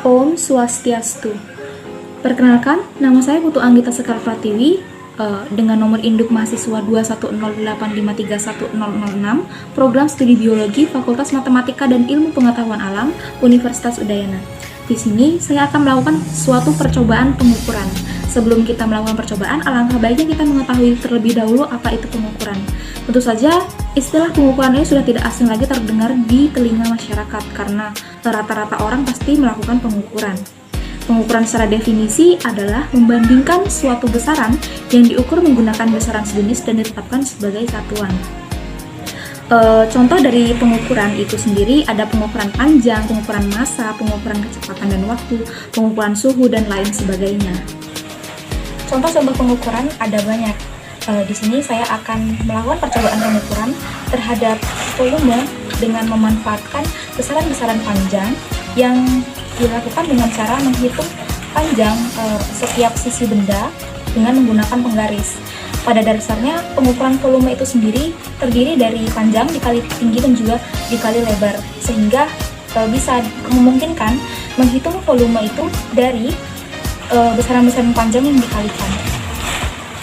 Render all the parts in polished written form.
Om Swastiastu. Perkenalkan, nama saya Putu Anggita Sekar Pratiwi dengan nomor induk mahasiswa 21085311006, program studi biologi Fakultas Matematika dan Ilmu Pengetahuan Alam, Universitas Udayana. Di sini saya akan melakukan suatu percobaan pengukuran. Sebelum kita melakukan percobaan, alangkah baiknya kita mengetahui terlebih dahulu apa itu pengukuran. Tentu saja, istilah pengukuran ini sudah tidak asing lagi terdengar di telinga masyarakat karena rata-rata orang pasti melakukan pengukuran. Pengukuran secara definisi adalah membandingkan suatu besaran yang diukur menggunakan besaran sejenis dan ditetapkan sebagai satuan. Contoh dari pengukuran itu sendiri ada pengukuran panjang, pengukuran massa, pengukuran kecepatan dan waktu, pengukuran suhu, dan lain sebagainya. Contoh-contoh pengukuran ada banyak. Di sini saya akan melakukan percobaan pengukuran terhadap volume dengan memanfaatkan besaran-besaran panjang yang dilakukan dengan cara menghitung panjang setiap sisi benda dengan menggunakan penggaris. Pada dasarnya, pengukuran volume itu sendiri terdiri dari panjang dikali tinggi dan juga dikali lebar, sehingga bisa memungkinkan menghitung volume itu dari besaran-besaran panjang yang dikalikan.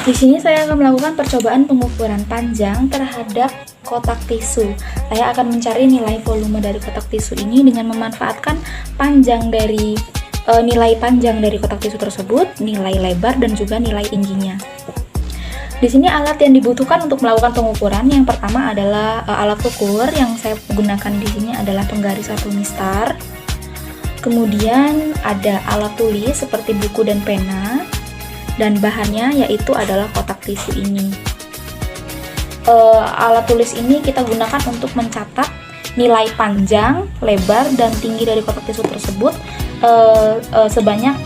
Di sini saya akan melakukan percobaan pengukuran panjang terhadap kotak tisu. Saya akan mencari nilai volume dari kotak tisu ini dengan memanfaatkan panjang dari nilai panjang dari kotak tisu tersebut, nilai lebar, dan juga nilai tingginya. Di sini alat yang dibutuhkan untuk melakukan pengukuran yang pertama adalah alat ukur yang saya gunakan di sini adalah penggaris atau mistar. Kemudian ada alat tulis seperti buku dan pena, dan bahannya yaitu adalah kotak tisu ini. Alat tulis ini kita gunakan untuk mencatat nilai panjang, lebar, dan tinggi dari kotak tisu tersebut sebanyak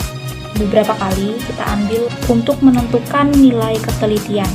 beberapa kali kita ambil untuk menentukan nilai ketelitian.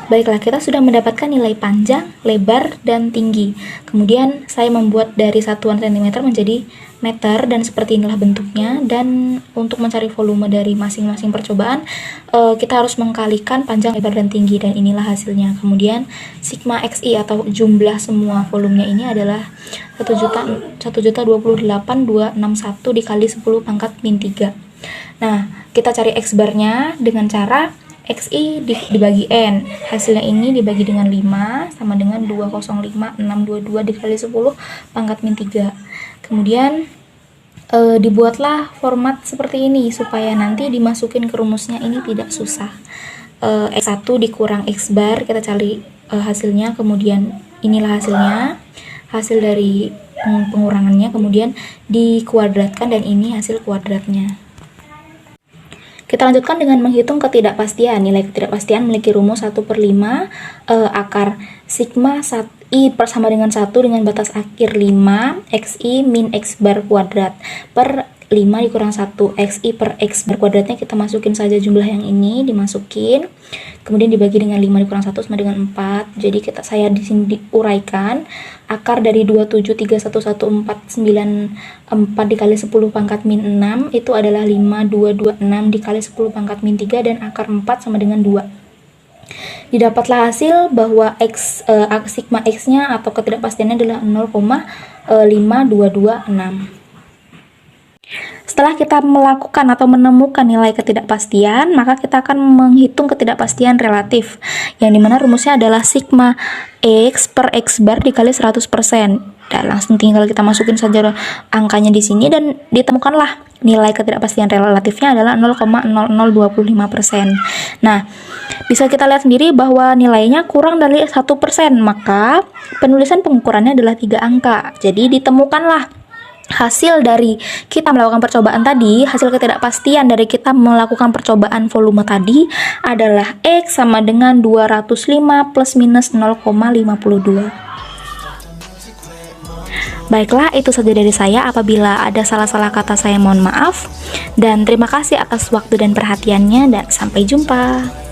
Baiklah, kita sudah mendapatkan nilai panjang, lebar, dan tinggi. Kemudian saya membuat dari satuan cm menjadi meter dan seperti inilah bentuknya. Dan untuk mencari volume dari masing-masing percobaan, kita harus mengkalikan panjang, lebar, dan tinggi, dan inilah hasilnya. Kemudian sigma xi atau jumlah semua volumenya ini adalah 1.028.261 dikali 10 pangkat min 3. Nah, kita cari x barnya dengan cara XI dibagi N, hasilnya ini dibagi dengan 5 sama dengan 205.622 dikali 10 pangkat min 3. Kemudian dibuatlah format seperti ini supaya nanti dimasukin ke rumusnya ini tidak susah. X1 dikurang X bar, kita cari hasilnya, kemudian inilah hasilnya, hasil dari pengurangannya, kemudian dikuadratkan dan ini hasil kuadratnya. Kita lanjutkan dengan menghitung ketidakpastian. Nilai ketidakpastian memiliki rumus 1/5 akar sigma I sama dengan 1 dengan batas akhir 5 xi min x bar kuadrat per 5 dikurang 1 xi per x bar kuadratnya kita masukin saja jumlah yang ini, dimasukin, kemudian dibagi dengan 5 dikurang 1 sama dengan 4. Jadi saya di sini diuraikan akar dari 27311494 dikali 10 pangkat min 6 itu adalah 5226 dikali 10 pangkat min 3 dan akar 4 sama dengan 2. Didapatlah hasil bahwa sigma x-nya atau ketidakpastiannya adalah 0,5226. Setelah kita melakukan atau menemukan nilai ketidakpastian, maka kita akan menghitung ketidakpastian relatif, yang dimana rumusnya adalah sigma x per x bar dikali 100%. Dan langsung tinggal kita masukin saja angkanya di sini dan ditemukanlah nilai ketidakpastian relatifnya adalah 0,0025%. Nah, bisa kita lihat sendiri bahwa nilainya kurang dari 1%, maka penulisan pengukurannya adalah 3 angka. Jadi ditemukanlah hasil dari kita melakukan percobaan tadi, hasil ketidakpastian dari kita melakukan percobaan volume tadi adalah X sama dengan 205 plus minus 0,52. Baiklah, itu saja dari saya. Apabila ada salah-salah kata saya mohon maaf. Dan terima kasih atas waktu dan perhatiannya, dan sampai jumpa.